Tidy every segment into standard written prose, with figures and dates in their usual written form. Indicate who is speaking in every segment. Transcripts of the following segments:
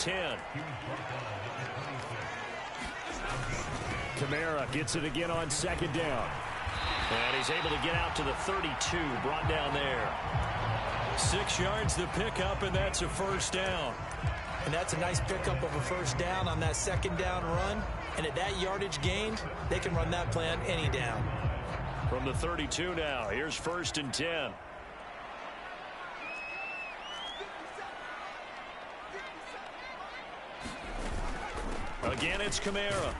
Speaker 1: 10. Kamara gets it again on second down. And he's able to get out to the 32, brought down there. 6 yards the pickup, and that's a first down.
Speaker 2: And that's a nice pickup of a first down on that second down run. And at that yardage gained, they can run that play on any down.
Speaker 1: From the 32 now, here's 1st and 10. Again, it's Kamara.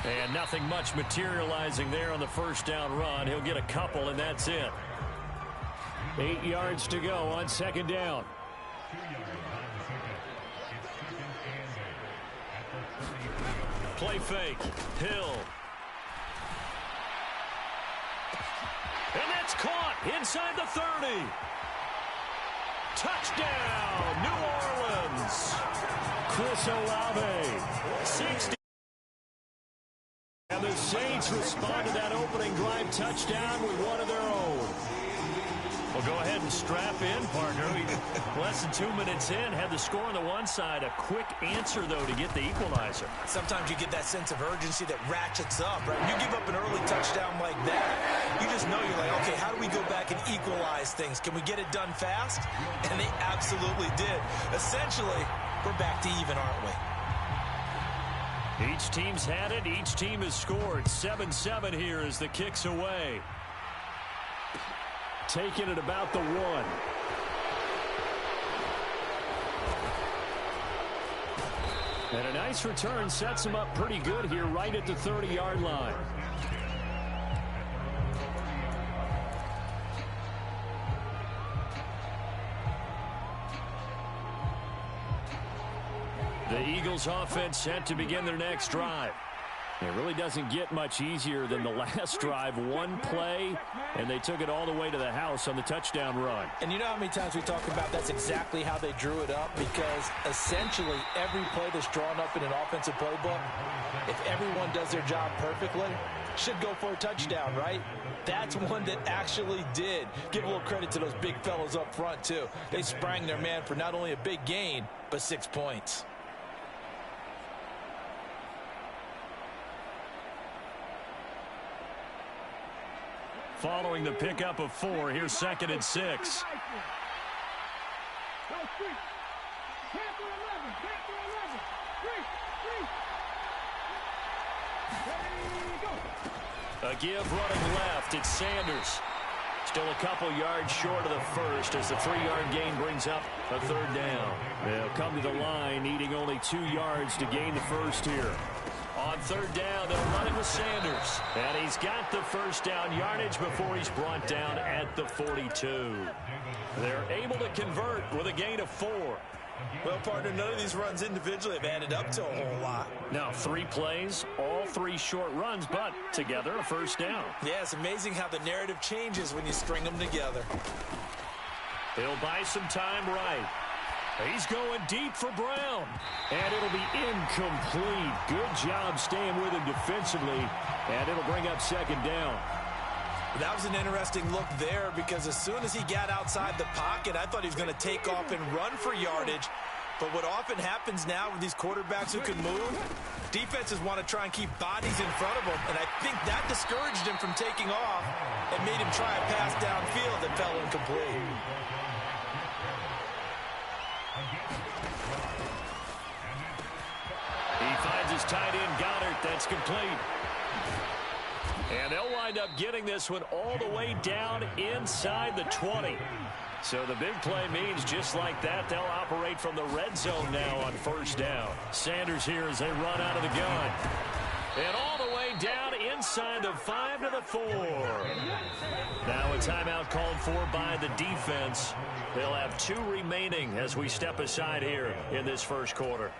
Speaker 1: And nothing much materializing there on the first down run. He'll get a couple, and that's it. 8 yards to go on second down. Play fake. Hill. And that's caught inside the 30. Touchdown, New Orleans. Chris Olave, 60. And the Saints respond to that opening drive touchdown with one of their own. Well, go ahead and strap in, partner. Less than 2 minutes in, had the score on the one side. A quick answer, though, to get the equalizer.
Speaker 2: Sometimes you get that sense of urgency that ratchets up, right? You give up an early touchdown like that, you just know you're like, okay, how do we go back and equalize things? Can we get it done fast? And they absolutely did. Essentially, we're back to even, aren't we?
Speaker 1: Each team's had it. Each team has scored. 7-7 here as the kick's away. Taking it about the 1. And a nice return sets him up pretty good here right at the 30-yard line. The Eagles offense set to begin their next drive. It really doesn't get much easier than the last drive. One play, and they took it all the way to the house on the touchdown run.
Speaker 2: And you know how many times we talk about that's exactly how they drew it up? Because essentially every play that's drawn up in an offensive playbook, if everyone does their job perfectly, should go for a touchdown, right? That's one that actually did. Give a little credit to those big fellows up front, too. They sprang their man for not only a big gain, but 6 points.
Speaker 1: Following the pickup of 4, here's 2nd and 6. A give running left. It's Sanders. Still a couple yards short of the first as the 3-yard gain brings up a 3rd down. They'll come to the line needing only 2 yards to gain the first here. On 3rd down, they'll run it with Sanders. And he's got the first down yardage before he's brought down at the 42. They're able to convert with a gain of 4.
Speaker 2: Well, partner, none of these runs individually have added up to a whole lot.
Speaker 1: Now, 3 plays, all 3 short runs, but together a first down.
Speaker 2: Yeah, it's amazing how the narrative changes when you string them together.
Speaker 1: They'll buy some time right. He's going deep for Brown. And it'll be incomplete. Good job staying with him defensively. And it'll bring up 2nd down.
Speaker 2: That was an interesting look there because as soon as he got outside the pocket, I thought he was going to take off and run for yardage. But what often happens now with these quarterbacks who can move, defenses want to try and keep bodies in front of them. And I think that discouraged him from taking off and made him try a pass downfield that fell incomplete.
Speaker 1: He finds his tight end, Goddard. That's complete. And they'll wind up getting this one all the way down inside the 20. So the big play means just like that, they'll operate from the red zone now on 1st down. Sanders here as they run out of the gun. And all the way down inside the 5 to the 4. Now a timeout called for by the defense. They'll have 2 remaining as we step aside here in this first quarter.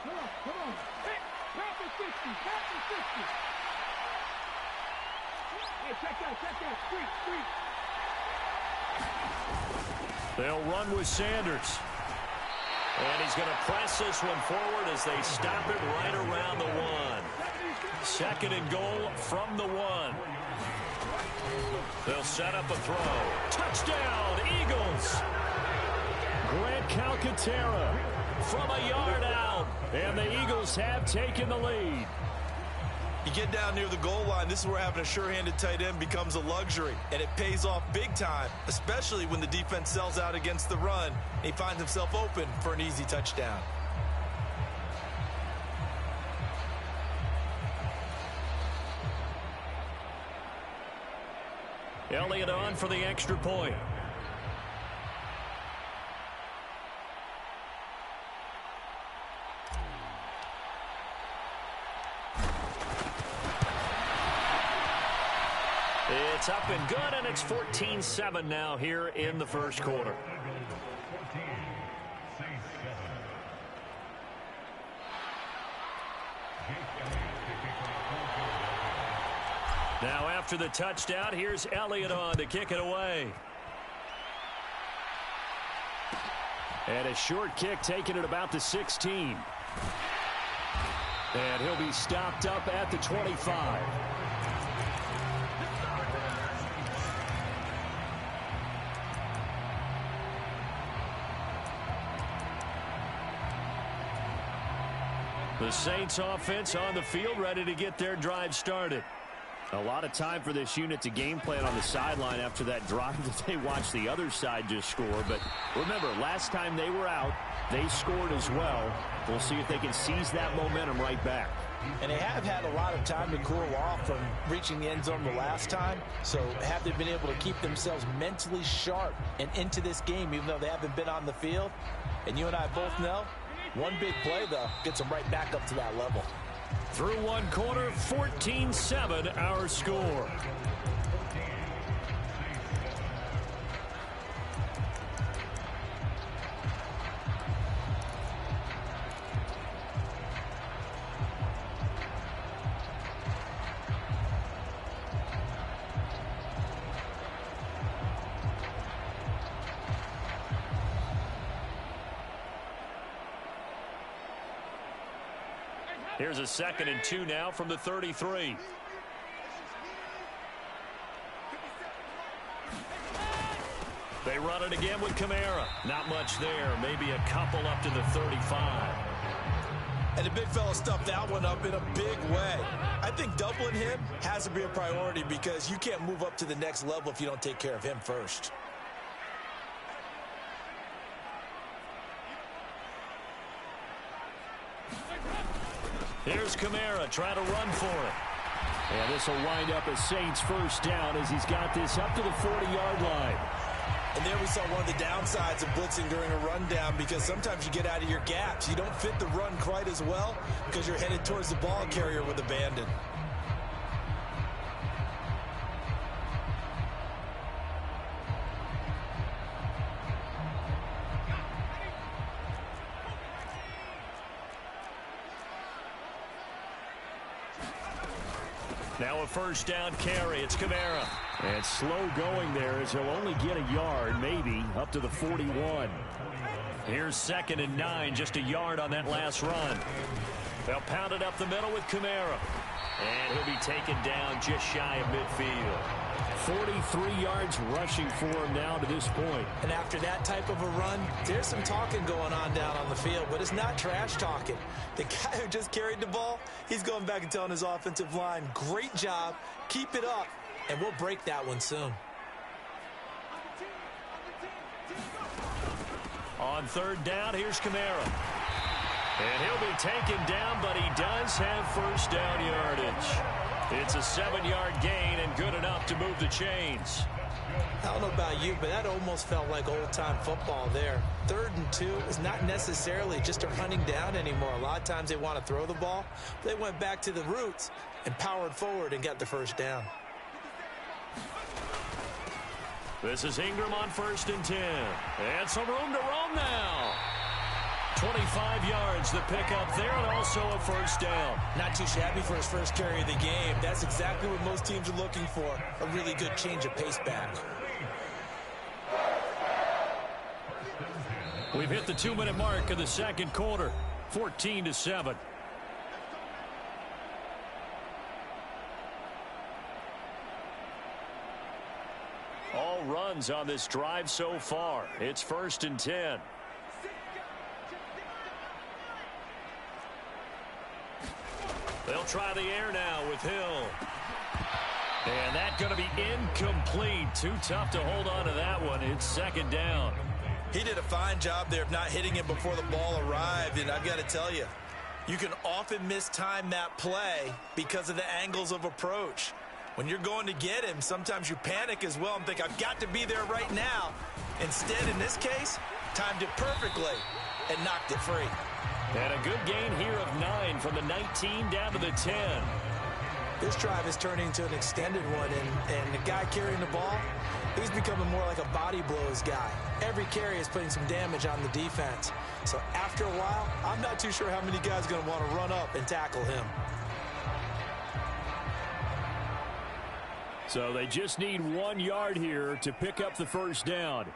Speaker 3: Come on. Hey, pass the 60. Pass the 60. Hey, check that. Street.
Speaker 1: They'll run with Sanders. And he's going to press this one forward as they stop it right around the 1. 2nd and goal from the 1. They'll set up a throw. Touchdown, Eagles! Grant Calcaterra from a yard out. And the Eagles have taken the lead.
Speaker 2: You get down near the goal line, this is where having a sure-handed tight end becomes a luxury, and it pays off big time, especially when the defense sells out against the run, and he finds himself open for an easy touchdown.
Speaker 1: Elliott on for the extra point. It's up and good, and it's 14-7 now here in the first quarter. Now after the touchdown, here's Elliott on to kick it away. And a short kick taken at about the 16. And he'll be stopped up at the 25. The Saints offense on the field, ready to get their drive started. A lot of time for this unit to game plan on the sideline after that drive that they watched the other side just score. But remember, last time they were out, they scored as well. We'll see if they can seize that momentum right back.
Speaker 2: And they have had a lot of time to cool off from reaching the end zone the last time. So have they been able to keep themselves mentally sharp and into this game, even though they haven't been on the field? And you and I both know, one big play, though, gets them right back up to that level.
Speaker 1: Through one quarter, 14-7 our score. Here's a 2nd and 2 now from the 33. They run it again with Kamara. Not much there. Maybe a couple up to the 35.
Speaker 2: And the big fella stuffed that one up in a big way. I think doubling him has to be a priority because you can't move up to the next level if you don't take care of him first.
Speaker 1: Here's Kamara trying to run for it. And this will wind up a Saints first down as he's got this up to the 40-yard line.
Speaker 2: And there we saw one of the downsides of blitzing during a rundown because sometimes you get out of your gaps. You don't fit the run quite as well because you're headed towards the ball carrier with abandon.
Speaker 1: Now a first down carry. It's Kamara. And slow going there as he'll only get a yard, maybe, up to the 41. Here's 2nd and 9, just a yard on that last run. They'll pound it up the middle with Kamara. And he'll be taken down just shy of midfield. 43 yards rushing for him now to this point.
Speaker 2: And after that type of a run, there's some talking going on down on the field, but it's not trash talking. The guy who just carried the ball, he's going back and telling his offensive line, great job, keep it up, and we'll break that one soon.
Speaker 1: On 3rd down, here's Kamara. And he'll be taken down, but he does have first down yardage. It's a 7-yard gain and good enough to move the chains.
Speaker 2: I don't know about you, but that almost felt like old-time football there. 3rd and 2 is not necessarily just a running down anymore. A lot of times they want to throw the ball. They went back to the roots and powered forward and got the first down.
Speaker 1: This is Ingram on 1st and 10. And some room to roam now. 25 yards the pickup there, and also a first down.
Speaker 2: Not too shabby for his first carry of the game. That's exactly what most teams are looking for, a really good change of pace back.
Speaker 1: We've hit the 2-minute mark of the 2nd quarter, 14-7. All runs on this drive so far. It's 1st and 10. try the air now with Hill. And that's going to be incomplete. Too tough to hold on to that one. It's second down.
Speaker 4: He did a fine job there of not hitting him before the ball arrived, and I've got to tell you, you can often mistime that play because of the angles of approach. When you're going to get him, sometimes you panic as well and think, I've got to be there right now. Instead, in this case, timed it perfectly and knocked it free.
Speaker 1: And a good gain here of 9 from the 19 down to the 10.
Speaker 2: This drive is turning into an extended one, and the guy carrying the ball, he's becoming more like a body blows guy. Every carry is putting some damage on the defense. So after a while, I'm not too sure how many guys are going to want to run up and tackle him.
Speaker 1: So they just need 1 yard here to pick up the first down.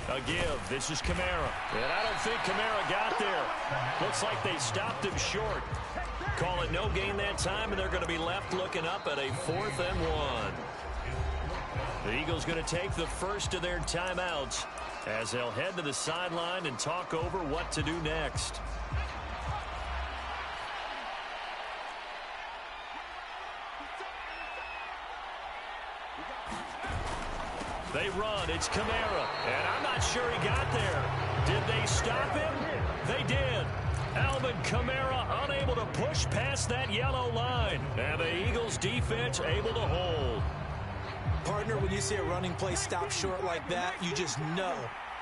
Speaker 1: A give. This is Kamara. And I don't think Kamara got there. Looks like they stopped him short. Call it no gain that time, and they're going to be left looking up at a 4th and 1. The Eagles going to take the first of their timeouts as they'll head to the sideline and talk over what to do next. They run. It's Kamara. And I'm not sure he got there. Did they stop him? They did. Alvin Kamara unable to push past that yellow line. And the Eagles defense able to hold.
Speaker 2: Partner, when you see a running play stop short like that, you just know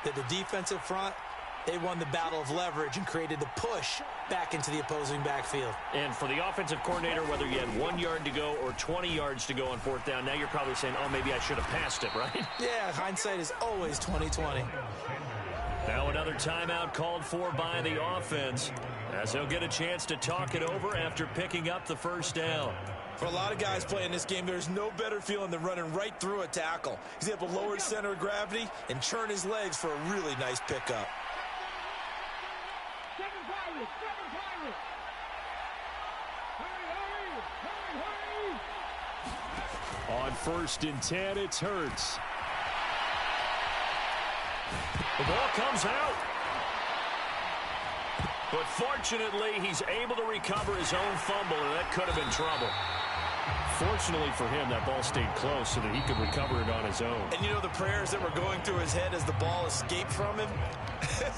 Speaker 2: that the defensive front, they won the battle of leverage and created the push back into the opposing backfield.
Speaker 1: And for the offensive coordinator, whether you had 1 yard to go or 20 yards to go on 4th down, now you're probably saying, oh, maybe I should have passed it, right?
Speaker 2: Yeah, hindsight is always 20/20.
Speaker 1: Now another timeout called for by the offense as they'll get a chance to talk it over after picking up the first down.
Speaker 4: For a lot of guys playing this game, there's no better feeling than running right through a tackle. He's able to lower his center of gravity and churn his legs for a really nice pickup.
Speaker 1: On 1st and 10, it's Hurts. The ball comes out. But fortunately, he's able to recover his own fumble, and that could have been trouble. Fortunately for him, that ball stayed close so that he could recover it on his own.
Speaker 4: And you know the prayers that were going through his head as the ball escaped from him?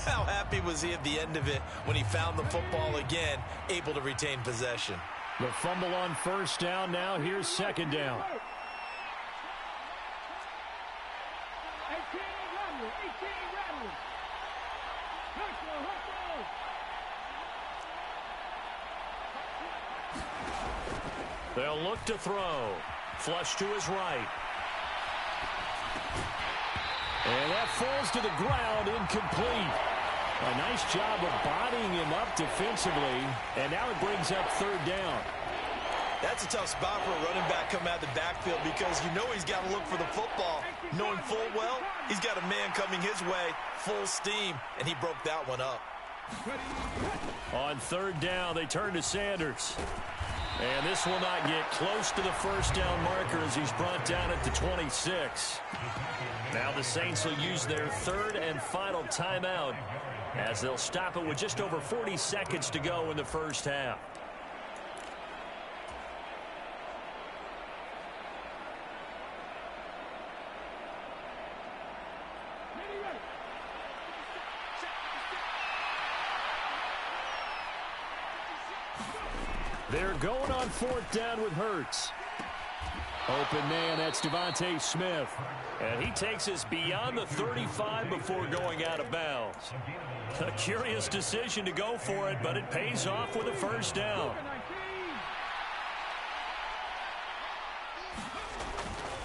Speaker 4: How happy was he at the end of it when he found the football again, able to retain possession?
Speaker 1: The fumble on 1st down. Now here's 2nd down. They'll look to throw. Flush to his right. And that falls to the ground, incomplete. A nice job of bodying him up defensively. And now it brings up 3rd down.
Speaker 4: That's a tough spot for a running back coming out of the backfield because you know he's got to look for the football, knowing full well he's got a man coming his way, full steam, and he broke that one up.
Speaker 1: On 3rd down, they turn to Sanders. And this will not get close to the 1st down marker as he's brought down at the 26. Now the Saints will use their 3rd and final timeout as they'll stop it with just over 40 seconds to go in the first half. They're going on 4th down with Hurts. Open man, that's Devontae Smith. And he takes us beyond the 35 before going out of bounds. A curious decision to go for it, but it pays off with a 1st down.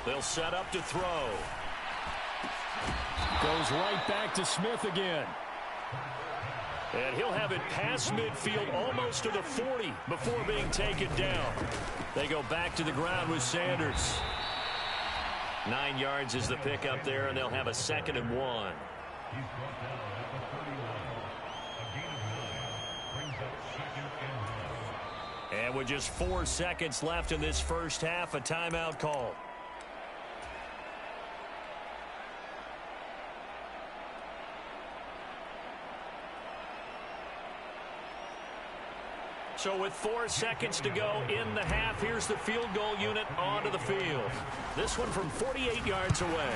Speaker 1: They'll set up to throw. Goes right back to Smith again. And he'll have it past midfield almost to the 40 before being taken down. They go back to the ground with Sanders. 9 yards is the pickup there, and they'll have a 2nd and 1. And with just 4 seconds left in this first half, a timeout call. So with 4 seconds to go in the half, here's the field goal unit onto the field. This one from 48 yards away.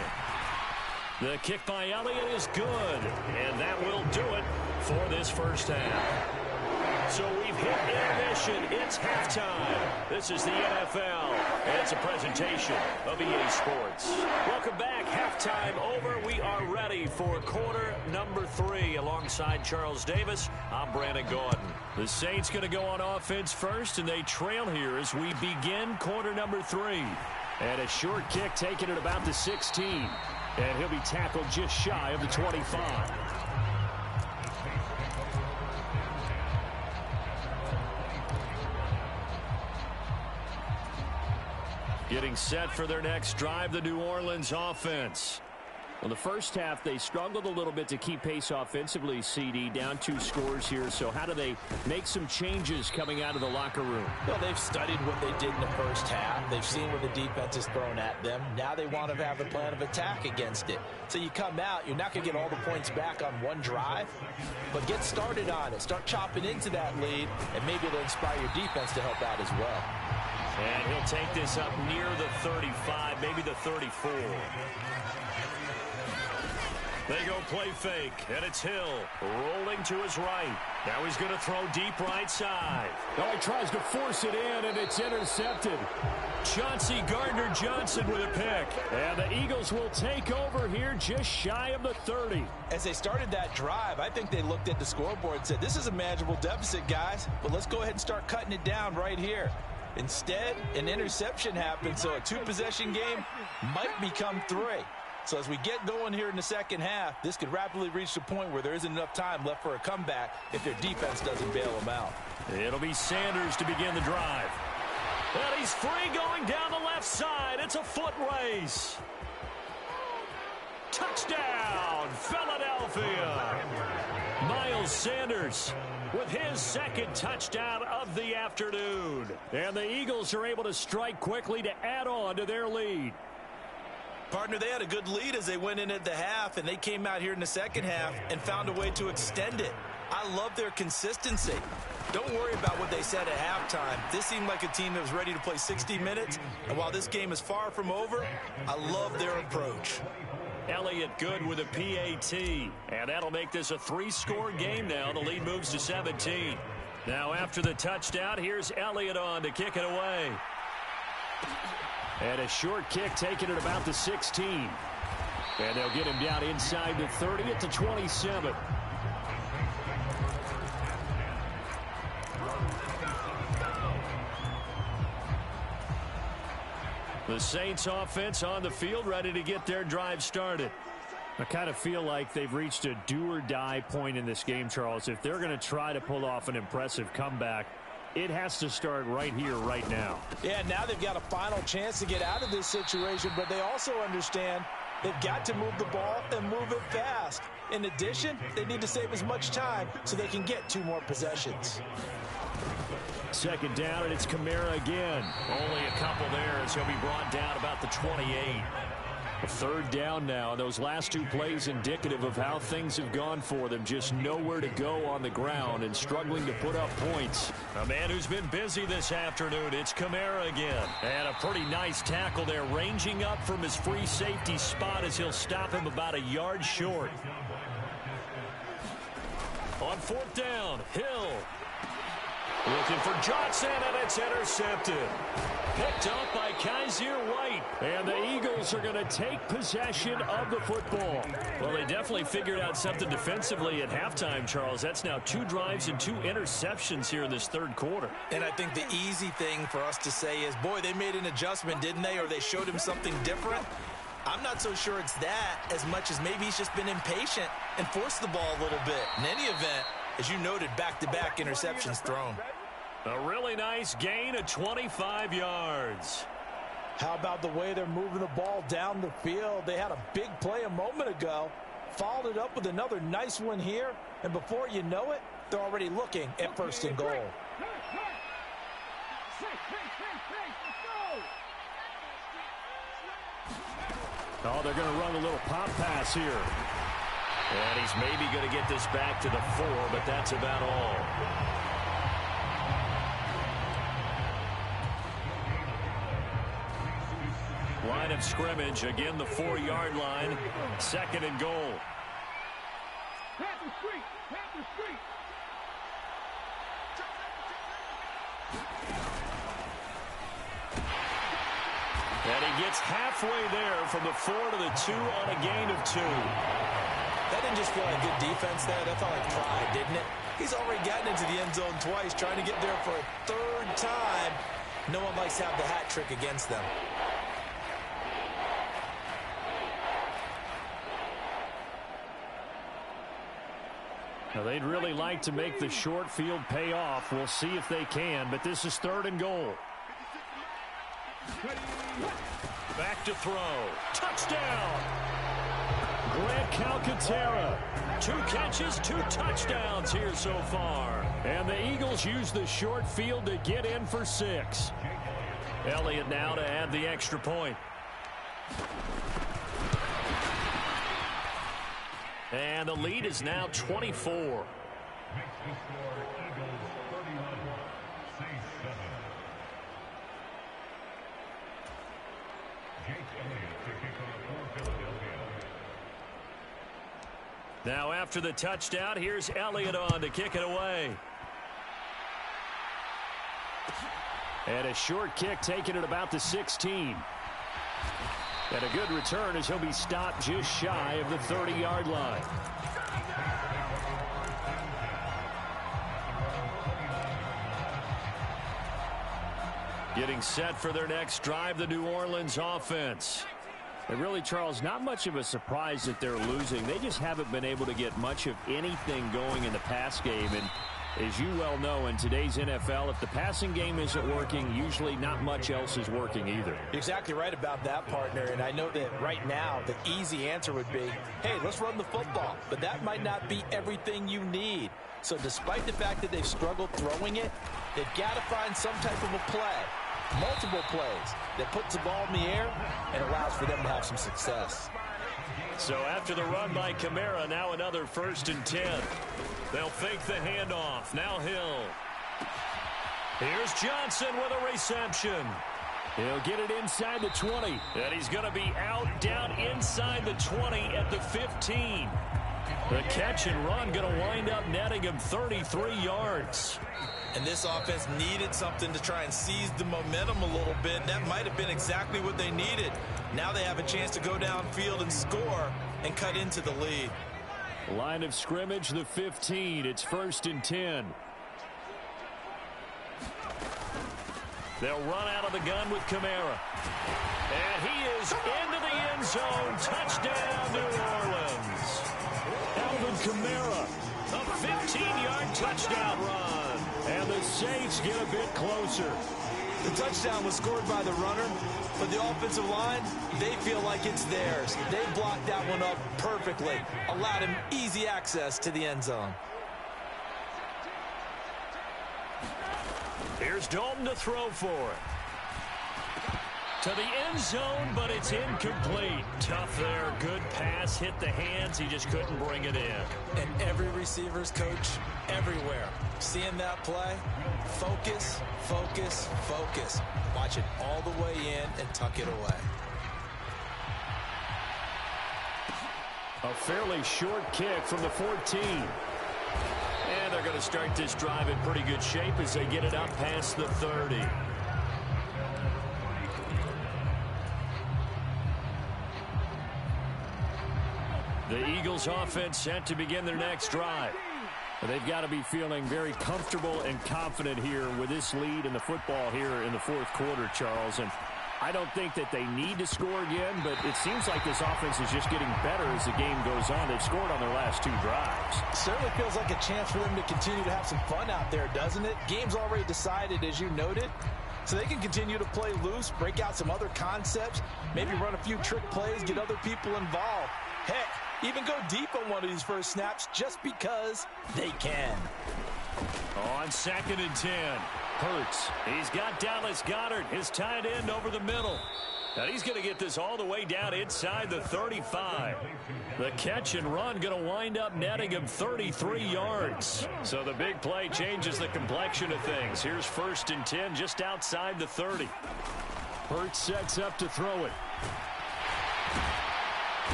Speaker 1: The kick by Elliott is good, and that will do it for this first half. So we've hit intermission. It's halftime. This is the NFL, and it's a presentation of EA Sports. Welcome back. Halftime over. We are ready for quarter number 3. Alongside Charles Davis, I'm Brandon Gordon. The Saints going to go on offense first, and they trail here as we begin quarter number 3. And a short kick taken at about the 16. And he'll be tackled just shy of the 25. Getting set for their next drive, the New Orleans offense. Well, the first half, they struggled a little bit to keep pace offensively, CD, down 2 scores here. So how do they make some changes coming out of the locker room?
Speaker 2: Well, they've studied what they did in the first half. They've seen what the defense has thrown at them. Now they want to have a plan of attack against it. So you come out, you're not going to get all the points back on one drive, but get started on it. Start chopping into that lead, and maybe it'll inspire your defense to help out as well.
Speaker 1: And he'll take this up near the 35, maybe the 34. They go play fake, and it's Hill rolling to his right. Now he's going to throw deep right side. Oh, he tries to force it in, and it's intercepted. Chauncey Gardner-Johnson with a pick. And the Eagles will take over here just shy of the 30.
Speaker 2: As they started that drive, I think they looked at the scoreboard and said, this is a manageable deficit, guys, but let's go ahead and start cutting it down right here. Instead, an interception happened, so a 2-possession game might become 3. So as we get going here in the second half, this could rapidly reach the point where there isn't enough time left for a comeback if their defense doesn't bail them out.
Speaker 1: It'll be Sanders to begin the drive. And he's free going down the left side. It's a foot race. Touchdown, Philadelphia. Miles Sanders with his second touchdown of the afternoon. And the Eagles are able to strike quickly to add on to their lead.
Speaker 4: Partner, they had a good lead as they went in at the half, and they came out here in the second half and found a way to extend it. I love their consistency. Don't worry about what they said at halftime. This seemed like a team that was ready to play 60 minutes, and while this game is far from over, I love their approach.
Speaker 1: Elliott good with a PAT, and that'll make this a 3-score game now. The lead moves to 17. Now after the touchdown, here's Elliott on to kick it away. And a short kick taken at about the 16. And they'll get him down inside the 30 at the 27. The Saints offense on the field ready to get their drive started. I kind of feel like they've reached a do-or-die point in this game, Charles. If they're going to try to pull off an impressive comeback, it has to start right here, right now.
Speaker 2: Yeah, now they've got a final chance to get out of this situation, but they also understand they've got to move the ball and move it fast. In addition, they need to save as much time so they can get 2 more possessions.
Speaker 1: Second down, and it's Kamara again. Only a couple there as he'll be brought down about the 28. A third down now. Those last 2 plays indicative of how things have gone for them. Just nowhere to go on the ground and struggling to put up points. A man who's been busy this afternoon. It's Kamara again. And a pretty nice tackle there, ranging up from his free safety spot as he'll stop him about a yard short. On 4th down, Hill. Looking for Johnson, and it's intercepted. Picked up by Kaiser White. And the Eagles are going to take possession of the football. Well, they definitely figured out something defensively at halftime, Charles. That's now 2 drives and 2 interceptions here in this third quarter.
Speaker 4: And I think the easy thing for us to say is, boy, they made an adjustment, didn't they? Or they showed him something different. I'm not so sure it's that as much as maybe he's just been impatient and forced the ball a little bit. In any event, as you noted, back-to-back interceptions thrown.
Speaker 1: A really nice gain of 25 yards.
Speaker 2: How about the way they're moving the ball down the field? They had a big play a moment ago, followed it up with another nice one here, and before you know it, they're already looking at 1st and goal.
Speaker 1: Oh, they're going to run a little pop pass here. And he's maybe going to get this back to the 4, but that's about all. of scrimmage. Again, the 4-yard line. 2nd and goal.
Speaker 3: Panther Street. Panther Street.
Speaker 1: And he gets halfway there from the 4 to the 2 on a gain of 2.
Speaker 4: That didn't just feel like good defense there. That felt like pride, didn't it? He's already gotten into the end zone twice, trying to get there for a 3rd time. No one likes to have the hat trick against them.
Speaker 1: Now, they'd really like to make the short field pay off. We'll see if they can, but this is 3rd and goal. Back to throw. Touchdown! Grant Calcaterra. 2 catches, 2 touchdowns here so far. And the Eagles use the short field to get in for 6. Elliott now to add the extra point. And the lead is now 24. Now after the touchdown, here's Elliott on to kick it away. And a short kick taken at about the 16. And a good return as he'll be stopped just shy of the 30-yard line. Getting set for their next drive, the New Orleans offense. And really, Charles, not much of a surprise that they're losing. They just haven't been able to get much of anything going in the pass game. And as you well know, in today's NFL, if the passing game isn't working, usually not much else is working either.
Speaker 2: You're exactly right about that, partner. And I know that right now the easy answer would be, hey, let's run the football. But that might not be everything you need. So despite the fact that they've struggled throwing it, they've got to find some type of a play. Multiple plays that puts the ball in the air and allows for them to have some success.
Speaker 1: So after the run by Kamara, now another 1st and 10. They'll fake the handoff. Now Hill. Here's Johnson with a reception. He'll get it inside the 20. And he's going to be out down inside the 20 at the 15. The catch and run going to wind up netting him 33 yards.
Speaker 4: And this offense needed something to try and seize the momentum a little bit. That might have been exactly what they needed. Now they have a chance to go downfield and score and cut into the lead.
Speaker 1: Line of scrimmage, the 15. It's 1st and 10. They'll run out of the gun with Kamara. And he is into the end zone. Touchdown, New Orleans. Alvin Kamara, a 15-yard touchdown run. And the Saints get a bit closer.
Speaker 4: The touchdown was scored by the runner, but the offensive line, they feel like it's theirs. They blocked that one up perfectly, allowed him easy access to the end zone.
Speaker 1: Here's Dalton to throw for it. To the end zone, but it's incomplete. Tough there. Good pass. Hit the hands. He just couldn't bring it in.
Speaker 4: And every receiver's coach everywhere, seeing that play, focus, focus, focus. Watch it all the way in and tuck it away.
Speaker 1: A fairly short kick from the 14. And they're going to start this drive in pretty good shape as they get it up past the 30. The Eagles offense set to begin their next drive. They've got to be feeling very comfortable and confident here with this lead in the football here in the 4th quarter, Charles. And I don't think that they need to score again, but it seems like this offense is just getting better as the game goes on. They've scored on their last 2 drives.
Speaker 2: Certainly feels like a chance for them to continue to have some fun out there, doesn't it? Game's already decided, as you noted. So they can continue to play loose, break out some other concepts, maybe run a few trick plays, get other people involved. Heck, even go deep on one of these first snaps just because they can.
Speaker 1: On 2nd and 10, Hurts. He's got Dallas Goedert, his tight end, over the middle. And he's going to get this all the way down inside the 35. The catch and run going to wind up netting him 33 yards. So the big play changes the complexion of things. Here's 1st and 10 just outside the 30. Hurts sets up to throw it.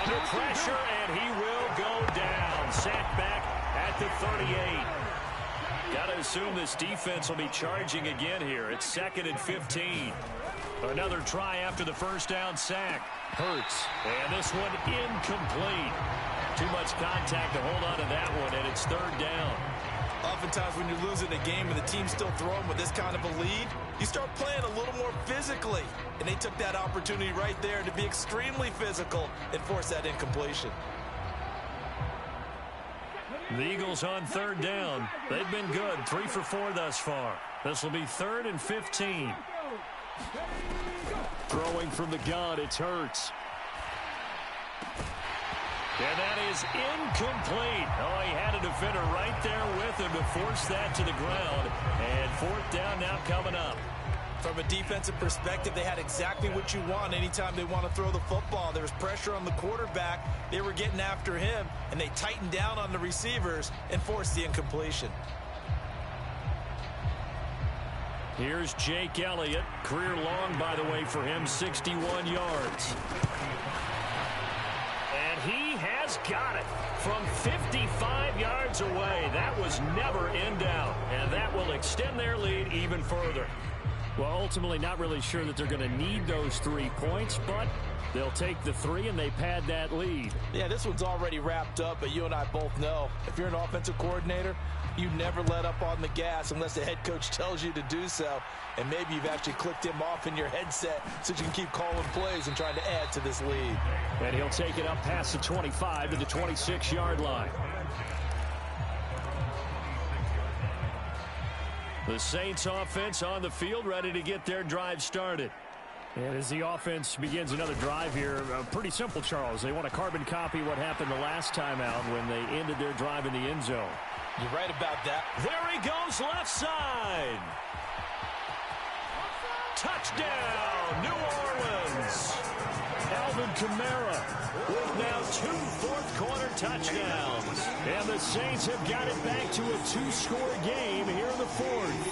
Speaker 1: Under pressure, and he will go down. Sacked back at the 38. Got to assume this defense will be charging again here. It's 2nd and 15. Another try after the first down sack.
Speaker 2: Hurts.
Speaker 1: And this one incomplete. Too much contact to hold on to that one, and it's 3rd down.
Speaker 4: Oftentimes when you're losing a game and the team's still throwing with this kind of a lead, you start playing a little more physically. And they took that opportunity right there to be extremely physical and force that incompletion.
Speaker 1: The Eagles on 3rd down. They've been good, 3 for 4 thus far. This will be 3rd and 15. Throwing from the gun, it's Hurts. And that is incomplete. Oh, he had a defender right there with him to force that to the ground. And 4th down now coming up.
Speaker 4: From a defensive perspective, they had exactly what you want anytime they want to throw the football. There was pressure on the quarterback. They were getting after him, and they tightened down on the receivers and forced the incompletion.
Speaker 1: Here's Jake Elliott. Career long, by the way, for him, 61 yards. And he has got it from 55 yards away. That was never in doubt, and that will extend their lead even further. Well, ultimately, not really sure that they're going to need those 3 points, but they'll take the 3 and they pad that lead.
Speaker 2: Yeah, this one's already wrapped up, but you and I both know if you're an offensive coordinator, you never let up on the gas unless the head coach tells you to do so. And maybe you've actually clicked him off in your headset so you can keep calling plays and trying to add to this lead.
Speaker 1: And he'll take it up past the 25 to the 26-yard line. The Saints offense on the field, ready to get their drive started. And as the offense begins another drive here, pretty simple, Charles. They want to carbon copy what happened the last time out when they ended their drive in the end zone.
Speaker 2: You're right about that.
Speaker 1: There he goes, left side. Touchdown, New Orleans. Alvin Kamara with now 2 fourth-quarter touchdowns. And the Saints have got it back to a 2-score game here in the 4th.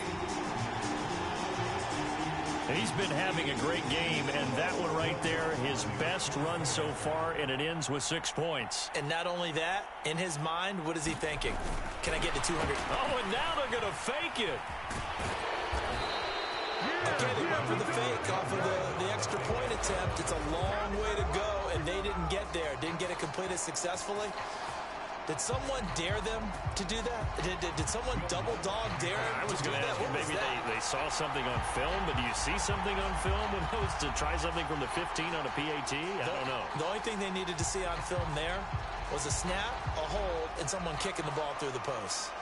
Speaker 1: And he's been having a great game, and that one right there, his best run so far, and it ends with 6 points.
Speaker 4: And not only that, in his mind, what is he thinking? Can I get to 200?
Speaker 1: Oh, and now they're going to fake it.
Speaker 4: Okay, they went for the fake off of the extra point attempt. It's a long way to go, and they didn't get there. Didn't get it completed successfully. Did someone dare them to do that? Did someone double dog dare them
Speaker 1: I was
Speaker 4: to do
Speaker 1: going to
Speaker 4: that?
Speaker 1: ask you, maybe they saw something on film, but do you see something on film when it was to try something from the 15 on a PAT? I don't know.
Speaker 4: The only thing they needed to see on film there was a snap, a hold, and someone kicking the ball through the post.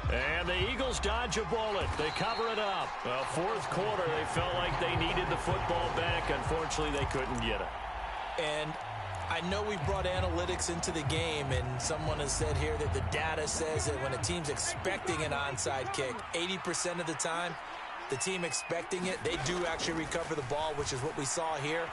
Speaker 1: And the Eagles dodge a bullet. They cover it up. Well, 4th quarter, they felt like they needed the football back. Unfortunately, they couldn't get it.
Speaker 4: And I know we've brought analytics into the game, and someone has said here that the data says that when a team's expecting an onside kick, 80% of the time, the team expecting it, they do actually recover the ball, which is what we saw here.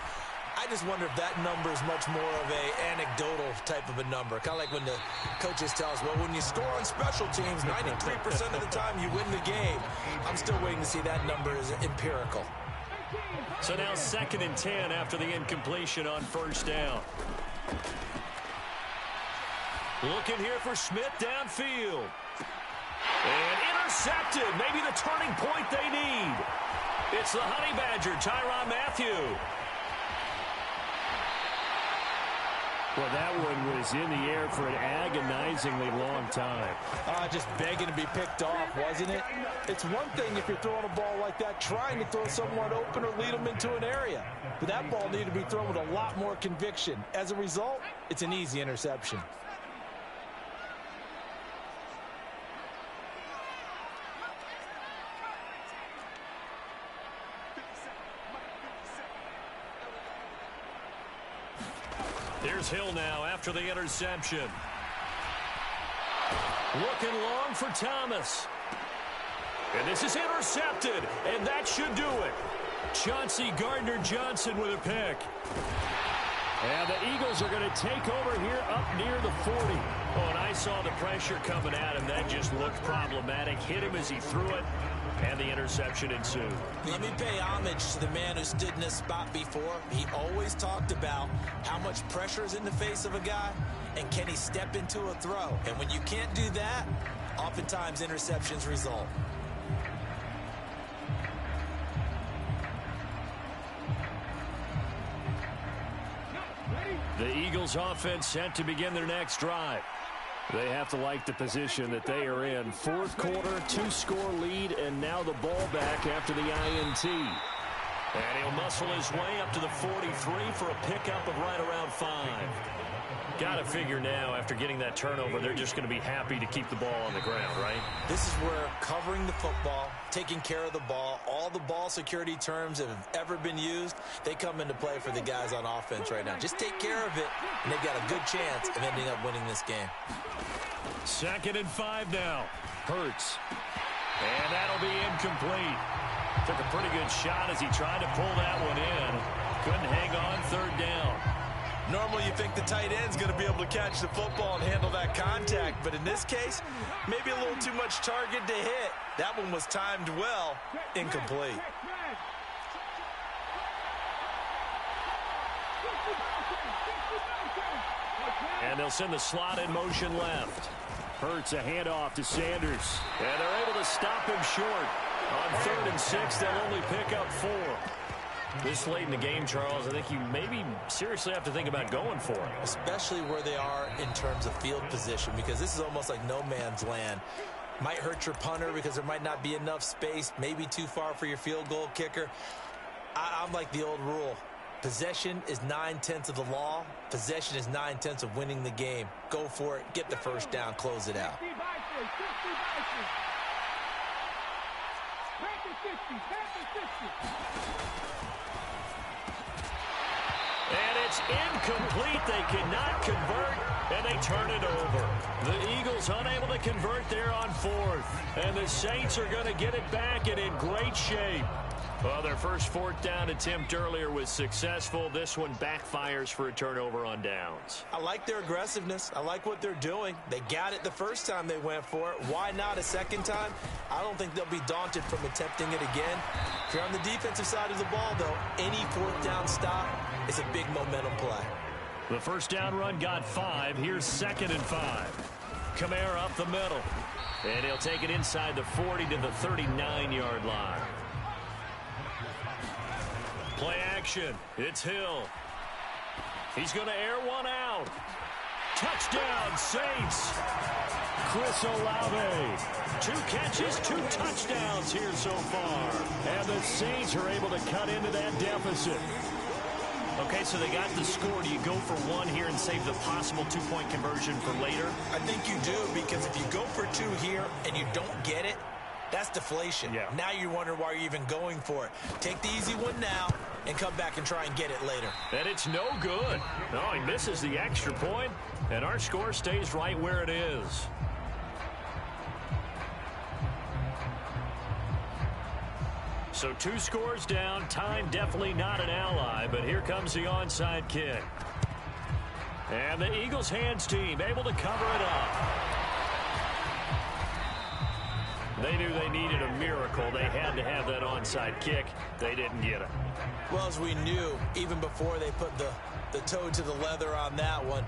Speaker 4: I just wonder if that number is much more of a anecdotal type of a number. Kind of like when the coaches tell us, well, when you score on special teams, 93% of the time you win the game. I'm still waiting to see that number is empirical.
Speaker 1: So now 2nd and 10 after the incompletion on 1st down. Looking here for Smith downfield. And intercepted. Maybe the turning point they need. It's the Honey Badger, Tyrann Mathieu. Well, that one was in the air for an agonizingly long time.
Speaker 2: Just begging to be picked off, wasn't it? It's one thing if you're throwing a ball like that, trying to throw someone open or lead them into an area. But that ball needed to be thrown with a lot more conviction. As a result, it's an easy interception.
Speaker 1: Here's Hill now after the interception. Looking long for Thomas. And this is intercepted, and that should do it. Chauncey Gardner-Johnson with a pick. And the Eagles are going to take over here up near the 40. Oh, and I saw the pressure coming at him. That just looked problematic. Hit him as he threw it. And the interception ensued.
Speaker 4: Let me pay homage to the man who stood in this spot before. He always talked about how much pressure is in the face of a guy, and can he step into a throw. And when you can't do that, oftentimes interceptions result.
Speaker 1: The Eagles offense set to begin their next drive. They have to like the position that they are in. Fourth quarter, 2-score lead, and now the ball back after the INT. And he'll muscle his way up to the 43 for a pickup of right around 5. Got to figure now, after getting that turnover, they're just going to be happy to keep the ball on the ground, right?
Speaker 4: This is where covering the football, taking care of the ball, all the ball security terms that have ever been used, they come into play for the guys on offense right now. Just take care of it, and they've got a good chance of ending up winning this game.
Speaker 1: 2nd and 5 now. Hurts. And that'll be incomplete. Took a pretty good shot as he tried to pull that one in. Couldn't hang on 3rd down.
Speaker 4: Normally you think the tight end's going to be able to catch the football and handle that contact, but in this case, maybe a little too much target to hit. That one was timed well, incomplete.
Speaker 1: And they'll send the slot in motion left. Hurts a handoff to Sanders. And they're able to stop him short. On 3rd and 6, they'll only pick up 4. This late in the game, Charles, I think you maybe seriously have to think about going for it.
Speaker 4: Especially where they are in terms of field position, because this is almost like no man's land. Might hurt your punter because there might not be enough space, maybe too far for your field goal kicker. I'm like the old rule. Possession is 9/10 of the law. Possession is 9/10 of winning the game. Go for it. Get the first down. Close it out.
Speaker 1: And it's incomplete. They cannot convert, and they turn it over. The Eagles unable to convert there on 4th. And the Saints are going to get it back and in great shape. Well, their first 4th down attempt earlier was successful. This one backfires for a turnover on downs.
Speaker 4: I like their aggressiveness. I like what they're doing. They got it the first time they went for it. Why not a second time? I don't think they'll be daunted from attempting it again. If you're on the defensive side of the ball, though, any 4th down stop is a big momentum play.
Speaker 1: The first down run got 5. Here's 2nd and 5. Kamara up the middle. And he'll take it inside the 40 to the 39-yard line. Play action. It's Hill. He's going to air one out. Touchdown, Saints. Chris Olave. 2 catches, 2 touchdowns here so far. And the Saints are able to cut into that deficit. Okay, so they got the score. Do you go for 1 here and save the possible 2-point conversion for later?
Speaker 4: I think you do, because if you go for 2 here and you don't get it, that's deflation.
Speaker 1: Yeah.
Speaker 4: Now you wonder why you're even going for it. Take the easy one now and come back and try and get it later.
Speaker 1: And it's no good. No, he misses the extra point, and our score stays right where it is. So 2 scores down. Time definitely not an ally, but here comes the onside kick. And the Eagles hands team able to cover it up. They knew they needed a miracle. They had to have that onside kick. They didn't get it.
Speaker 4: Well, as we knew, even before they put the toe to the leather on that one,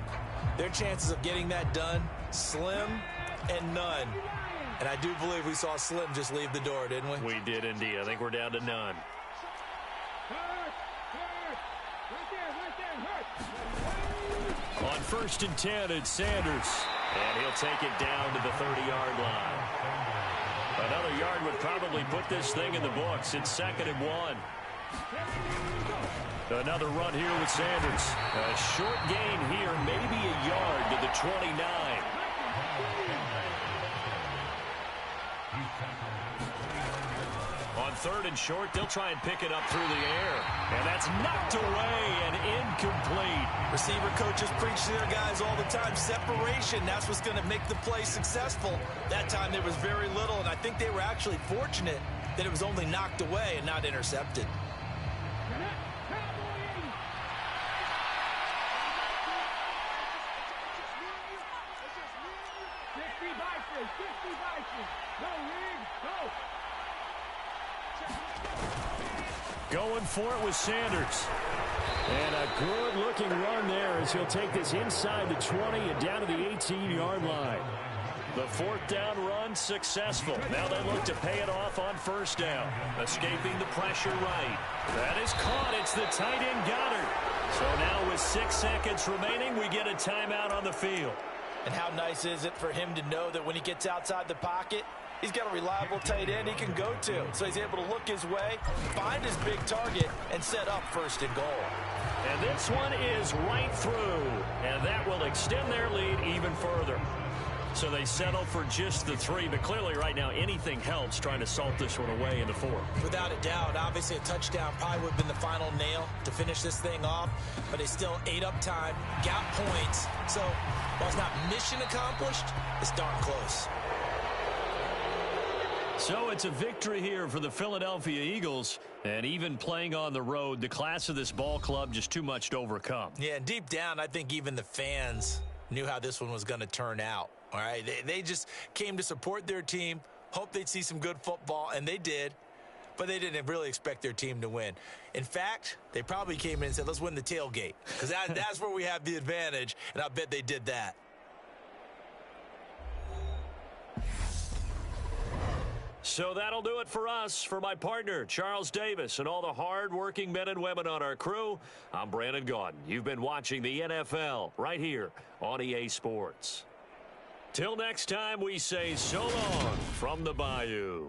Speaker 4: their chances of getting that done, slim and none. And I do believe we saw Slim just leave the door, didn't we?
Speaker 1: We did indeed. I think we're down to none. On 1st and 10, it's Sanders. And he'll take it down to the 30-yard line. Another yard would probably put this thing in the books. It's 2nd and 1. Another run here with Sanders. A short gain here, maybe a yard to the 29. On 3rd and short, they'll try and pick it up through the air. And that's knocked away and incomplete.
Speaker 4: Receiver coaches preach to their guys all the time. Separation, that's what's going to make the play successful. That time there was very little, and I think they were actually fortunate that it was only knocked away and not intercepted.
Speaker 1: Going for it with Sanders. And a good-looking run there as he'll take this inside the 20 and down to the 18-yard line. The fourth down run successful. Now they look to pay it off on first down. Escaping the pressure right. That is caught. It's the tight end Goddard. So now with 6 seconds remaining, we get a timeout on the field.
Speaker 2: And how nice is it for him to know that when he gets outside the pocket, he's got a reliable tight end he can go to. So he's able to look his way, find his big target, and set up first and goal.
Speaker 1: And this one is right through. And that will extend their lead even further. So they settle for just the 3, but clearly right now anything helps trying to salt this one away in the 4.
Speaker 4: Without a doubt, obviously a touchdown probably would have been the final nail to finish this thing off, but they still ate up time, got points. So while it's not mission accomplished, it's darn close.
Speaker 1: So it's a victory here for the Philadelphia Eagles, and even playing on the road, the class of this ball club just too much to overcome.
Speaker 4: Yeah, and deep down, I think even the fans knew how this one was going to turn out. All right, they just came to support their team, hoped they'd see some good football, and they did, but they didn't really expect their team to win. In fact, they probably came in and said, let's win the tailgate, because that's where we have the advantage, and I bet they did that.
Speaker 1: So that'll do it for us. For my partner, Charles Davis, and all the hard-working men and women on our crew, I'm Brandon Gaudin. You've been watching the NFL right here on EA Sports. Till next time, we say so long from the Bayou.